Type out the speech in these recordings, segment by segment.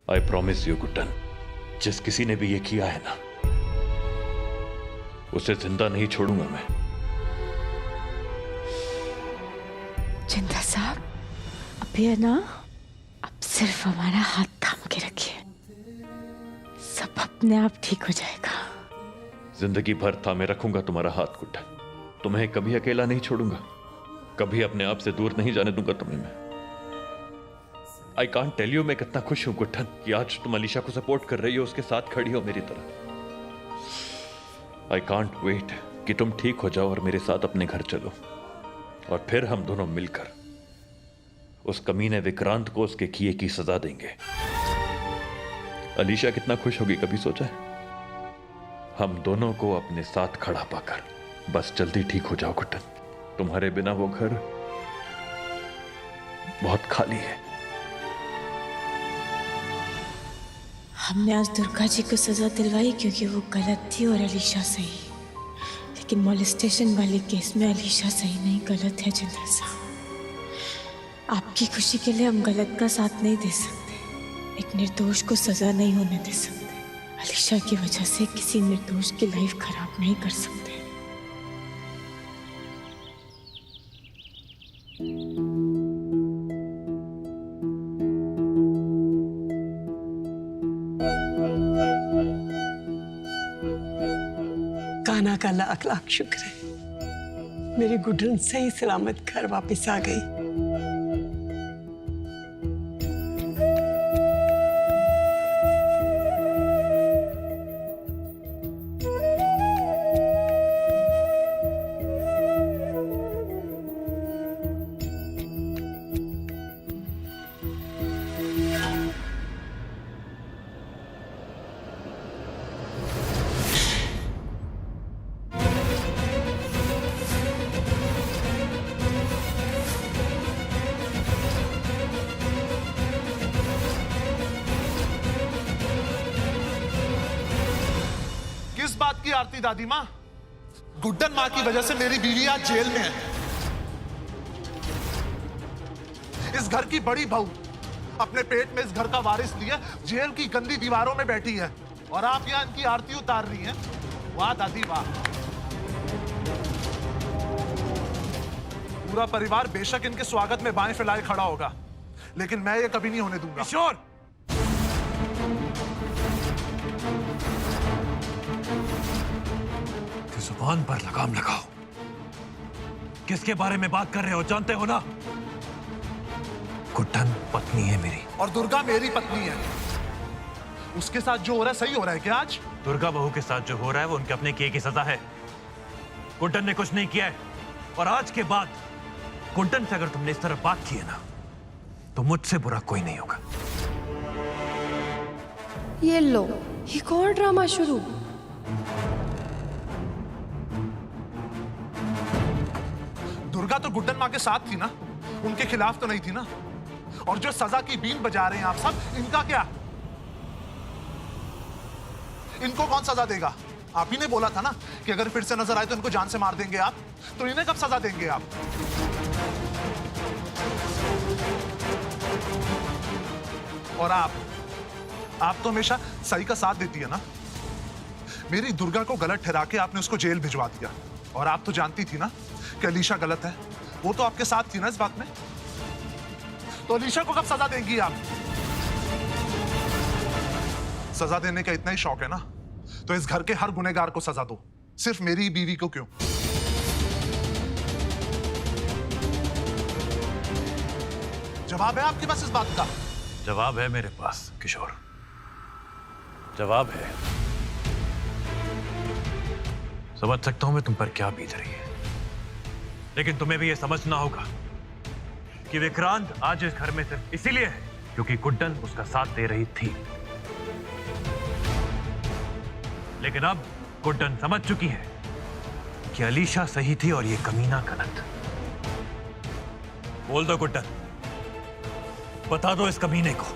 I promise you Guddan, जिस किसी ने भी ये किया है ना, उसे जिंदा नहीं छोड़ूंगा मैं। जिंदा साहब, अब ये ना, अब सिर्फ हमारा हाथ थाम के रखिए, सब अपने आप ठीक हो जाएगा। जिंदगी भर थामे रखूंगा तुम्हारा हाथ गुड्डन, तुम्हें कभी अकेला नहीं छोड़ूंगा, कभी अपने आप से दूर नहीं जाने दूंगा तुम्हें मैं। आई कांट टेल यू मैं कितना खुश हूं गुड्डन कि आज तुम अलीशा को सपोर्ट कर रही हो, उसके साथ खड़ी हो मेरी तरह। आई कांट वेट कि तुम ठीक हो जाओ और मेरे साथ अपने घर चलो, और फिर हम दोनों मिलकर उस कमीने विक्रांत को उसके किए की सजा देंगे। अलीशा कितना खुश होगी, कभी सोचा है? हम दोनों को अपने साथ खड़ा पाकर। बस जल्दी ठीक हो जाओ गुड्डन, तुम्हारे बिना वो घर बहुत खाली है। हमने आज दुर्गा जी को सजा दिलवाई क्योंकि वो गलत थी और अलीशा सही, लेकिन मॉलेस्टेशन वाले केस में अलीशा सही नहीं, गलत है जिंदल साहब। आपकी खुशी के लिए हम गलत का साथ नहीं दे सकते, एक निर्दोष को सजा नहीं होने दे सकते। अलीशा की वजह से किसी निर्दोष की लाइफ खराब नहीं कर सकते। कान्हा का लाख लाख शुक्र है, मेरी गुड्डन सही सलामत घर वापस आ गई। किस बात की आरती दादी माँ? गुड्डन माँ की वजह से मेरी बीवी आज जेल में है। इस घर की बड़ी बहू अपने पेट में इस घर का वारिस लिए जेल की गंदी दीवारों में बैठी है, और आप यहाँ इनकी आरती उतार रही हैं। वाह दादी वाह। पूरा परिवार बेशक इनके स्वागत में बाएं फैलाए खड़ा होगा, लेकिन मैं ये कभी नहीं होने दूंगा। किशोर, जुबान पर लगाम लगाओ। किसके बारे में बात कर रहे हो जानते हो ना? गुड्डन पत्नी है मेरी, और दुर्गा मेरी पत्नी है। उसके साथ जो हो रहा है सही हो रहा है क्या आज? दुर्गा बहू के साथ जो हो रहा है वो उनके अपने किए की सजा है। गुड्डन ने कुछ नहीं किया है, और आज के बाद गुड्डन से अगर तुमने इस तरह बात की है ना, तो मुझसे बुरा कोई नहीं होगा। ये लो, एक और ड्रामा शुरू। दुर्गा तो गुड्डन माँ के साथ थी ना, उनके खिलाफ तो नहीं थी ना। और जो सजा की बीन बजा रहे हैं आप सब, इनका क्या? इनको कौन सजा देगा? आप ही ने बोला था ना कि अगर फिर से नजर आए तो इनको जान से मार देंगे आप। तो इन्हें कब सजा देंगे आप? और आप तो हमेशा सही का साथ देती है ना। मेरी दुर्गा को गलत ठहरा के आपने उसको जेल भिजवा दिया, और आप तो जानती थी ना कि अलीशा गलत है। वो तो आपके साथ थी ना इस बात में। तो अलीशा को कब सजा देंगी आप? सजा देने का इतना ही शौक है ना, तो इस घर के हर गुनहगार को सजा दो, सिर्फ मेरी बीवी को क्यों? जवाब है आपके पास इस बात का? जवाब है मेरे पास किशोर, जवाब है। समझ सकता हूं मैं तुम पर क्या बीत रही है, लेकिन तुम्हें भी यह समझना होगा कि विक्रांत आज इस घर में सिर्फ इसीलिए है क्योंकि गुड्डन उसका साथ दे रही थी। लेकिन अब गुड्डन समझ चुकी है कि अलीशा सही थी और ये कमीना गलत। बोल दो गुड्डन, बता दो इस कमीने को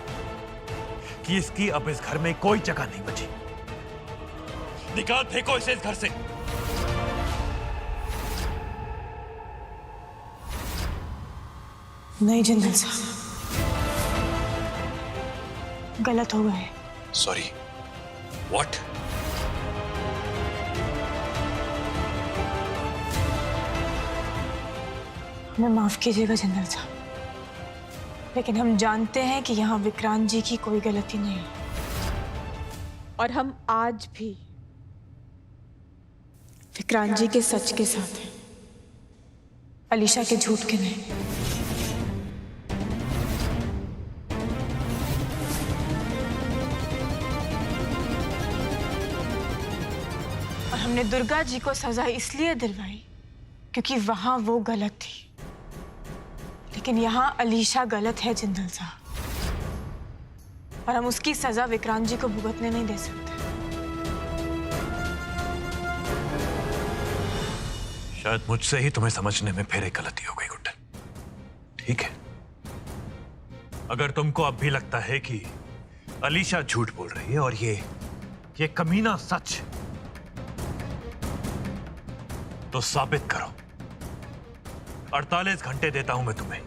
कि इसकी अब इस घर में कोई जगह नहीं बची। निकाल फेंको इसे इस घर से। नहीं जिंदल साहब, गलत हो गए। Sorry, what? हमें माफ कीजिएगा जनरल साहब, लेकिन हम जानते हैं कि यहाँ विक्रांत जी की कोई गलती नहीं है, और हम आज भी विक्रांत जी के सच के साथ हैं, अलीशा के झूठ के नहीं। और हमने दुर्गा जी को सजा इसलिए दिलवाई क्योंकि वहां वो गलत थी, लेकिन यहाँ अलीशा गलत है जनरल साहब, और हम उसकी सजा विक्रांत जी को भुगतने नहीं दे सकते। शायद मुझसे ही तुम्हें समझने में फिर एक गलती हो गई गुड्डन। ठीक है, अगर तुमको अब भी लगता है कि अलीशा झूठ बोल रही है और ये कमीना सच, तो साबित करो। 48 घंटे देता हूं मैं तुम्हें।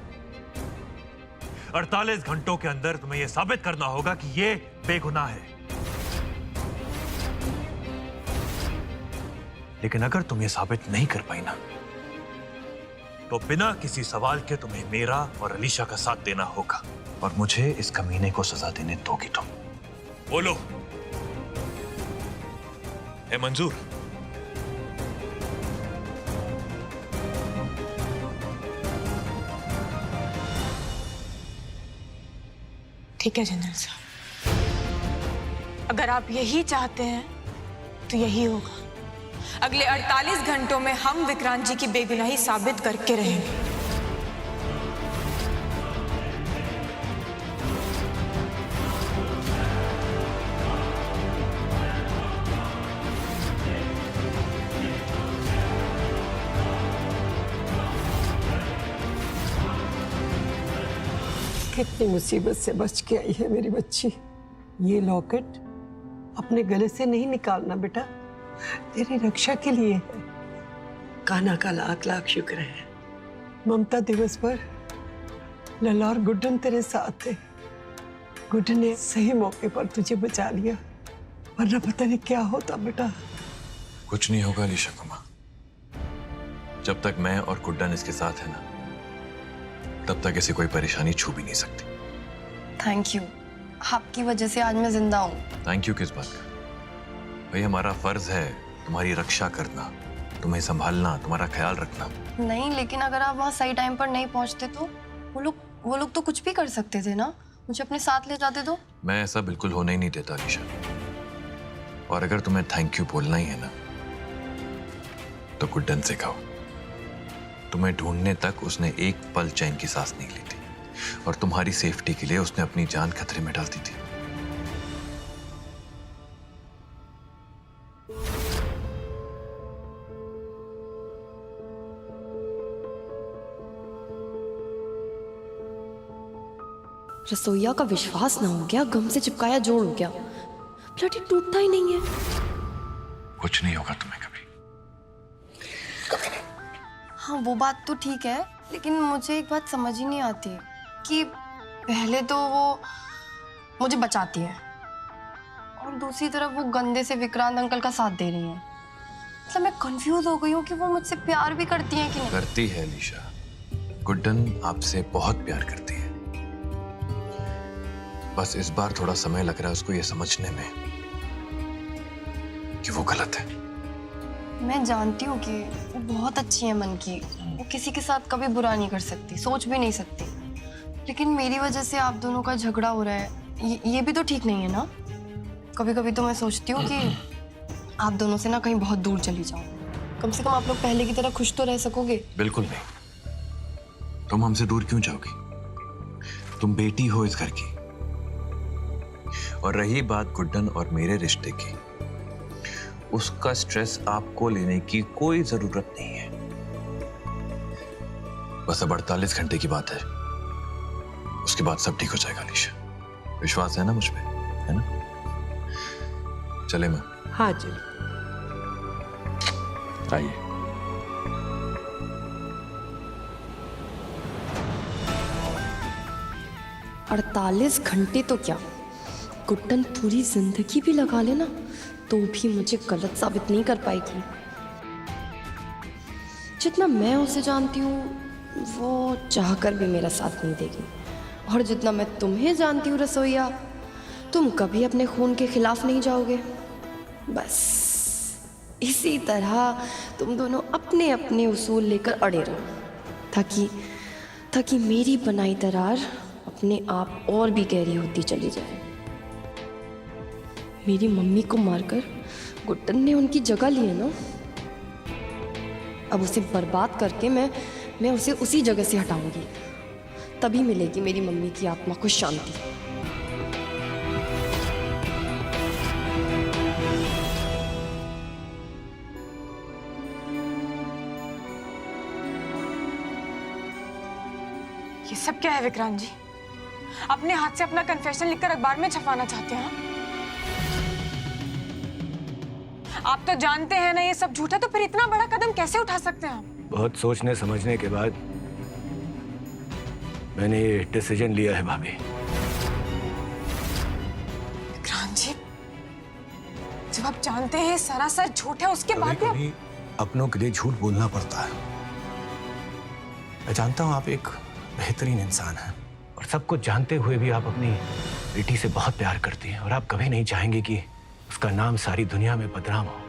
48 घंटों के अंदर तुम्हें यह साबित करना होगा कि ये बेगुनाह है। लेकिन अगर तुम ये साबित नहीं कर पाई ना, तो बिना किसी सवाल के तुम्हें मेरा और अलीशा का साथ देना होगा, और मुझे इस कमीने को सजा देने दोगी तुम। बोलो, है मंजूर? ठीक है जनरल साहब, अगर आप यही चाहते हैं तो यही होगा। अगले 48 घंटों में हम विक्रांत जी की बेगुनाही साबित करके रहेंगे। कितनी मुसीबत से बच के आई है मेरी बच्ची। ये लॉकेट अपने गले से नहीं निकालना बेटा, तेरी रक्षा के लिए है। कान्हा का लाख लाख शुक्र है, ममता दिवस पर लला और गुड्डन तेरे साथ थे। गुड्डन ने सही मौके पर तुझे बचा लिया, वरना पता नहीं क्या होता बेटा। कुछ नहीं होगा अलीशा कुमार, जब तक मैं और गुड्डन इसके साथ है ना, तब तक इसे कोई परेशानी छू भी नहीं सकती। थैंक यू, आपकी वजह से आज मैं जिंदा हूँ। थैंक यू किस बात का? भाई हमारा फर्ज है तुम्हारी रक्षा करना, तुम्हें संभालना, तुम्हारा ख्याल रखना। नहीं, लेकिन अगर आप वहाँ सही टाइम पर नहीं पहुँचते तो वो लोग तो कुछ भी कर सकते थे ना, मुझे अपने साथ ले जाते तो। मैं ऐसा बिल्कुल होने ही नहीं देता अलीशा, और अगर तुम्हें थैंक यू बोलना ही है ना, तो गुड्डन से कहो। तुम्हें ढूंढने तक उसने एक पल चैन की सांस नहीं ली थी, और तुम्हारी सेफ्टी के लिए उसने अपनी जान खतरे में डाल दी थी। रसोईया का विश्वास ना हो गया, गम से चिपकाया जोड़ हो गया, ब्लड टूटता ही नहीं है। कुछ नहीं होगा तुम्हें कभी, कभी नहीं। हाँ वो बात तो ठीक है, लेकिन मुझे एक बात समझ ही नहीं आती कि पहले तो वो मुझे बचाती है और दूसरी तरफ वो गंदे से विक्रांत अंकल का साथ दे रही है। मतलब मैं कंफ्यूज हो गई हूँ कि वो मुझसे प्यार भी करती है कि नहीं। करती है अलीशा, गुड्डन आपसे बहुत प्यार करती है। बस इस बार थोड़ा समय लग रहा है उसको ये समझने में कि वो गलत है। मैं जानती हूँ कि वो बहुत अच्छी है मन की, वो किसी के साथ कभी बुरा नहीं कर सकती, सोच भी नहीं सकती, लेकिन मेरी वजह से आप दोनों का झगड़ा हो रहा है, ये भी तो ठीक नहीं है ना। कभी कभी तो मैं सोचती हूँ कि आप दोनों से ना कहीं बहुत दूर चली जाओ, कम से कम आप लोग पहले की तरह खुश तो रह सकोगे। बिल्कुल नहीं, तुम हमसे दूर क्यों जाओगी? तुम बेटी हो इस घर की। और रही बात गुड्डन और मेरे रिश्ते की, उसका स्ट्रेस आपको लेने की कोई जरूरत नहीं है। बस अब 48 घंटे की बात है, उसके बाद सब ठीक हो जाएगा अलीशा। विश्वास है ना मुझ पे, है ना? चले मैं। हाँ चलो, आइए। अड़तालीस घंटे तो क्या, गुड्डन पूरी जिंदगी भी लगा लेना तो भी मुझे गलत साबित नहीं कर पाएगी। जितना मैं उसे जानती हूँ वो चाहकर भी मेरा साथ नहीं देगी, और जितना मैं तुम्हें जानती हूँ रसोइया, तुम कभी अपने खून के खिलाफ नहीं जाओगे। बस इसी तरह तुम दोनों अपने अपने उसूल लेकर अड़े रहो ताकि मेरी बनाई दरार अपने आप और भी गहरी होती चली जाए। मेरी मम्मी को मारकर गुड्डन ने उनकी जगह ली है ना, अब उसे बर्बाद करके मैं उसे उसी जगह से हटाऊंगी, तभी मिलेगी मेरी मम्मी की आत्मा को शांति। ये सब क्या है विक्रांत जी? अपने हाथ से अपना कन्फेशन लिखकर अखबार में छपवाना चाहते हैं? आप तो जानते हैं ना ये सब झूठा, तो फिर इतना बड़ा कदम कैसे उठा सकते हैं आप? बहुत सोचने समझने के बाद मैंने ये डिसीजन लिया है भाभी। विक्रांत जी, जब आप जानते हैं सरासर झूठ है उसके बाद भी आप... कभी अपनों के लिए झूठ बोलना पड़ता है। मैं जानता हूं आप एक बेहतरीन इंसान हैं और सब कुछ जानते हुए भी आप अपनी बेटी से बहुत प्यार करती हैं और आप कभी नहीं चाहेंगे कि उसका नाम सारी दुनिया में बदनाम हो।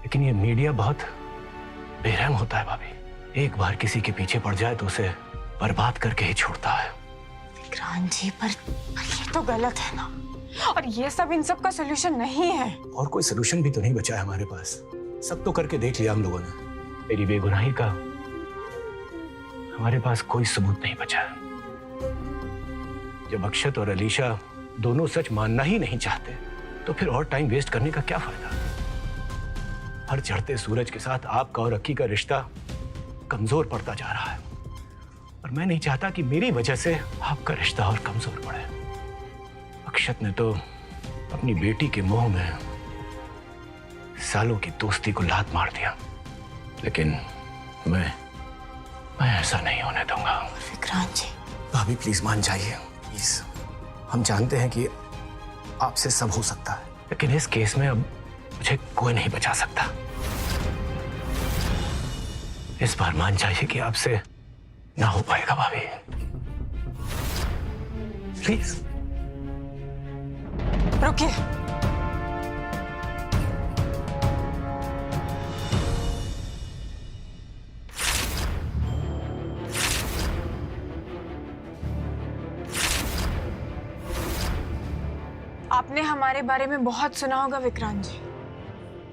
लेकिन ये मीडिया बहुत बेरहम होता है भाभी। एक बार किसी के पीछे पड़ जाए तो उसे बर्बाद करके ही छोड़ता है। विक्रांत जी, पर ये तो गलत है ना, और ये सब इन सब का सोल्यूशन नहीं है। और कोई सोल्यूशन भी तो नहीं बचा है हमारे पास। सब तो करके देख लिया हम लोगों ने। मेरी बेगुनाही का हमारे पास कोई सबूत नहीं बचा। जब अक्षत और अलीशा दोनों सच मानना ही नहीं चाहते तो फिर और टाइम वेस्ट करने का क्या फायदा। हर चढ़ते सूरज के साथ आपका और अक्की का रिश्ता कमजोर पड़ता जा रहा है और मैं नहीं चाहता कि मेरी वजह से आपका रिश्ता और कमजोर पड़े। अक्षत ने तो अपनी बेटी के मोह में सालों की दोस्ती को लात मार दिया, लेकिन मैं ऐसा नहीं होने दूंगा। विक्रांत जी, भाभी प्लीज मान जाइए, प्लीज। हम जानते हैं कि आपसे सब हो सकता है, लेकिन इस केस में अब मुझे कोई नहीं बचा सकता। इस बार मान जाइए कि आपसे ना हो पाएगा भाभी, प्लीज। रुकिए। आपने हमारे बारे में बहुत सुना होगा विक्रांत जी,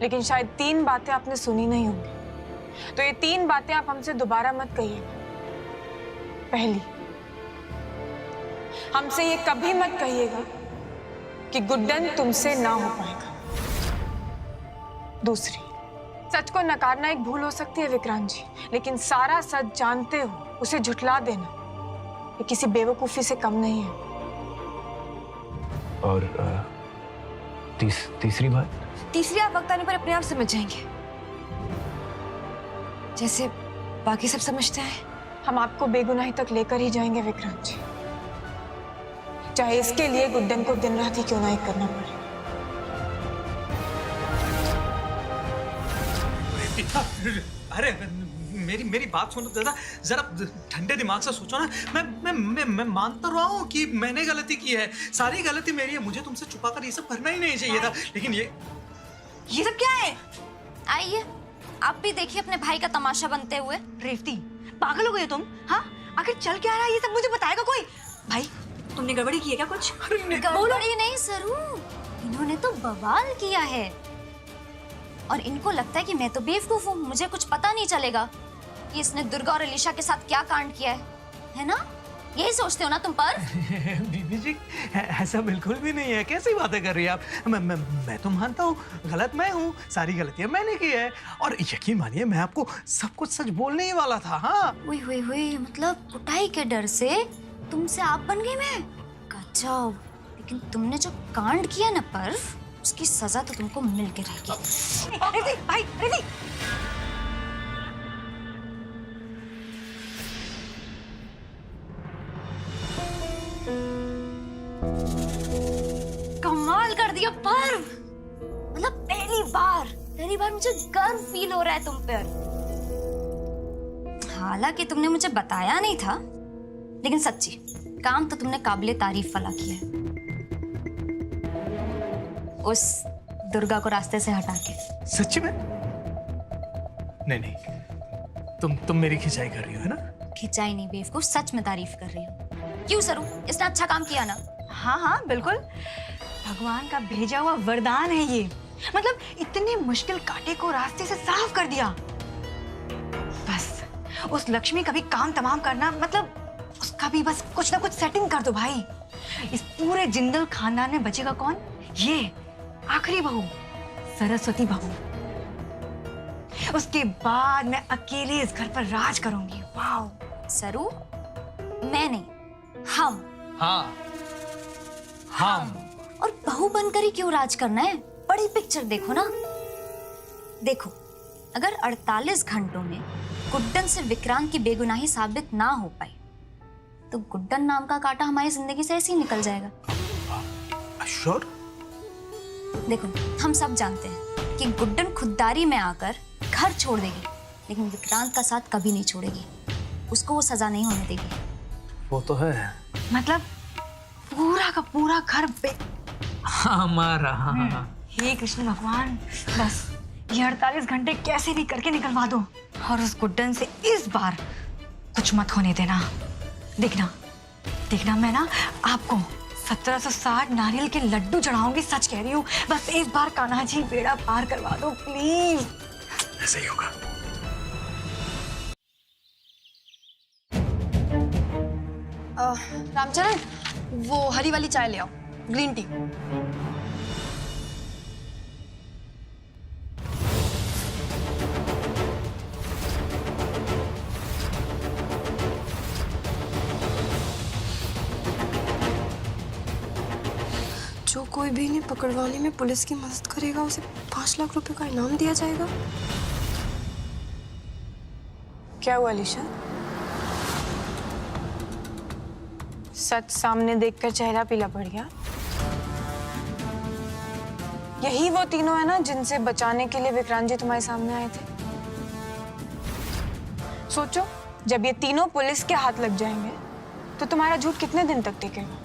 लेकिन शायद 3 बातें आपने सुनी नहीं होंगी। तो ये 3 बातें आप हमसे दोबारा मत कहिएगा। पहली, हमसे ये कभी मत कहिएगा कि गुड्डन तुमसे ना हो पाएगा। दूसरी, सच को नकारना एक भूल हो सकती है विक्रांत जी, लेकिन सारा सच जानते हो उसे झुठला देना ये किसी बेवकूफी से कम नहीं है। और तीसरी बात? तीसरी आप वक्त आने पर अपने आप समझ जाएंगे, जैसे बाकी सब समझते हैं। हम आपको बेगुनाही तक लेकर ही जाएंगे विक्रांत जी, चाहे इसके लिए गुड्डन को दिन रात ही क्यों ना एक करना पड़े। अरे मेरी बात सुनो दादा, जरा ठंडे दिमाग से सोचो ना। मैं मानता रहा हूँ कि मैंने गलती की है, सारी गलती मेरी है। मुझे तुमसे छुपा कर ये सब करना ही नहीं चाहिए था, लेकिन ये सब क्या है? आइए आप भी देखिए अपने भाई का तमाशा बनते हुए। रेवती, पागल हो गए तुम? हाँ, आखिर चल क्या रहा है ये सब मुझे बताएगा कोई? भाई तुमने गड़बड़ी की है क्या कुछ? गड़बड़ी नहीं सरू, इन्होंने तो बवाल किया है और इनको लगता है कि मैं तो बेवकूफ हूँ, मुझे कुछ पता नहीं चलेगा कि इसने दुर्गा और अलीशा के साथ क्या कांड किया है ना? यही सोचते हो ना तुम पर? बीबी जी, ऐसा बिल्कुल भी नहीं है। कैसी बातें कर रही है आप? मैं तो मानता हूँ गलत मैं हूँ, सारी गलतियां मैंने की है, और यकीन मानिए मैं आपको सब कुछ सच बोलने ही वाला था। हाँ, हुई मतलब कुटाई के डर से तुमसे आप बन गई मैं? गजब। लेकिन तुमने जो कांड किया ना पर्व, उसकी सजा तो तुमको मिल के रहेगी। भाई रेवती, कमाल कर दिया पर्व। मतलब पहली बार मुझे गर्व फील हो रहा है तुम पर। हालांकि तुमने मुझे बताया नहीं था, लेकिन सच्ची काम तो तुमने काबिले तारीफ वाला किया है। उस दुर्गा को रास्ते से हटा के। सच्ची में? नहीं, तुम मेरी खिंचाई कर रही हो, है ना? खिंचाई नहीं बेवकूफ, सच में तारीफ कर रही हूँ। क्यों सरू, इसने अच्छा काम किया ना? हाँ हाँ बिल्कुल, भगवान का भेजा हुआ वरदान है ये। मतलब इतने मुश्किल कांटे को रास्ते से साफ कर दिया। बस उस लक्ष्मी का भी काम तमाम करना, मतलब उसका भी बस कुछ ना कुछ सेटिंग कर दो भाई। इस पूरे जिंदल खानदान में बचेगा कौन? ये आखिरी बहू, सरस्वती बहू। उसके बाद मैं अकेले इस घर पर राज करूंगी। वाओ। सरू, मैं नहीं, हम। हाँ, हम। और बहू बनकर ही क्यों राज करना है? बड़ी पिक्चर देखो ना। देखो, अगर 48 घंटों में गुड्डन से विक्रांत की बेगुनाही साबित ना हो पाई, तो गुड्डन नाम का कांटा हमारी जिंदगी से ऐसे ही निकल जाएगा। श्योर? देखो, हम सब जानते हैं कि गुड्डन खुददारी में आकर घर छोड़ देगी, लेकिन विक्रांत का साथ कभी नहीं छोड़ेगी। उसको वो सजा नहीं होने देगी। वो तो है। मतलब पूरा का पूरा घर हमारा। हाँ। हे कृष्ण भगवान, बस ये 48 घंटे कैसे भी करके निकलवा दो, और उस गुड्डन से इस बार कुछ मत होने देना। देखना मैं ना आपको 1760 नारियल के लड्डू चढ़ाऊंगी, सच कह रही हूँ। बस इस बार कान्हा जी बेड़ा पार करवा दो प्लीज। ऐसे ही होगा। रामचरण, वो हरी वाली चाय ले आओ, ग्रीन टी। जो कोई भी इन्हें पकड़वाने में पुलिस की मदद करेगा, उसे 5 लाख रुपए का इनाम दिया जाएगा। क्या हुआ अलीशा? सच सामने देखकर चेहरा पीला पड़ गया। यही वो तीनों है ना जिनसे बचाने के लिए विक्रांत जी तुम्हारे सामने आए थे? सोचो, जब ये तीनों पुलिस के हाथ लग जाएंगे तो तुम्हारा झूठ कितने दिन तक टिकेगा?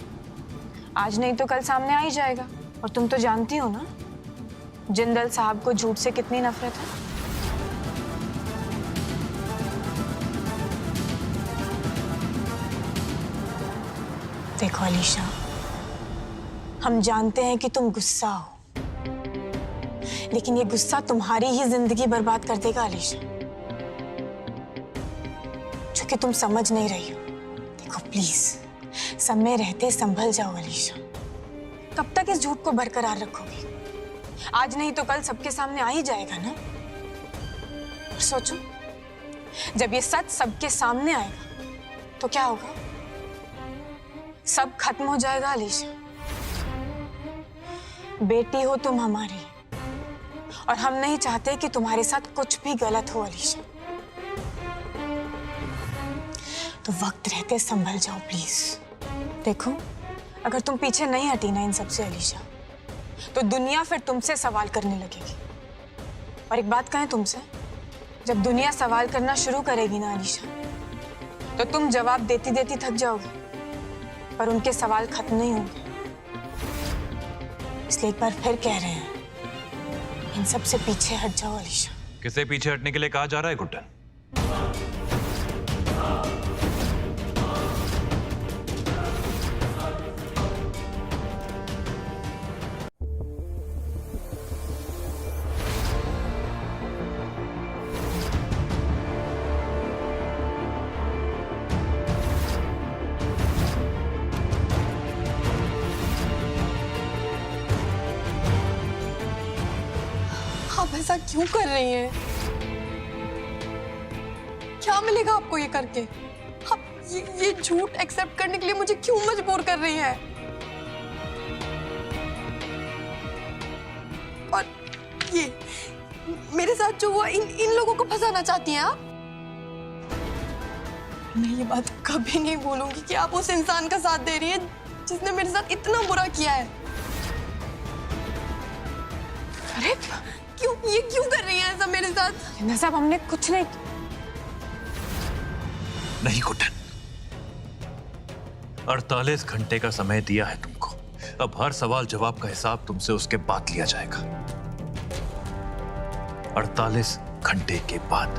आज नहीं तो कल सामने आ ही जाएगा। और तुम तो जानती हो ना जिंदल साहब को झूठ से कितनी नफरत है। देखो अलीशा, हम जानते हैं कि तुम गुस्सा हो, लेकिन ये गुस्सा तुम्हारी ही जिंदगी बर्बाद कर देगा अलीशा, जो कि तुम समझ नहीं रही हो। देखो प्लीज, समय रहते संभल जाओ अलीशा। कब तक इस झूठ को बरकरार रखोगी? आज नहीं तो कल सबके सामने आ ही जाएगा ना। और सोचो, जब ये सच सबके सामने आएगा तो क्या होगा? सब खत्म हो जाएगा अलीशा। बेटी हो तुम हमारी, और हम नहीं चाहते कि तुम्हारे साथ कुछ भी गलत हो अलीशा। तो वक्त रहते संभल जाओ प्लीज। देखो, अगर तुम पीछे नहीं हटी ना इन सबसे अलीशा, तो दुनिया फिर तुमसे सवाल करने लगेगी। और एक बात कहें तुमसे, जब दुनिया सवाल करना शुरू करेगी ना अलीशा, तो तुम जवाब देती देती थक जाओगी, पर उनके सवाल खत्म नहीं होंगे। इसलिए एक बार फिर कह रहे हैं, इन सब से पीछे हट जाओ अलीशा। किसे पीछे हटने के लिए कहा जा रहा है गुड्डन? आप ऐसा क्यों कर रही हैं? क्या मिलेगा आपको ये करके? आप ये झूठ एक्सेप्ट करने के लिए मुझे क्यों मजबूर कर रही हैं? और ये मेरे साथ जो हुआ, इन लोगों को फंसाना चाहती हैं आप? मैं ये बात कभी नहीं भूलूंगी कि आप उस इंसान का साथ दे रही हैं जिसने मेरे साथ इतना बुरा किया है। अरे क्यों कर रही हैं ऐसा मेरे साथ? जिंदा साहब हमने कुछ नहीं। नहीं गुड्डन, 48 घंटे का समय दिया है तुमको। अब हर सवाल जवाब का हिसाब तुमसे उसके बाद लिया जाएगा। 48 घंटे के बाद।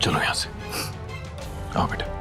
चलो यहां से, आओ बेटा।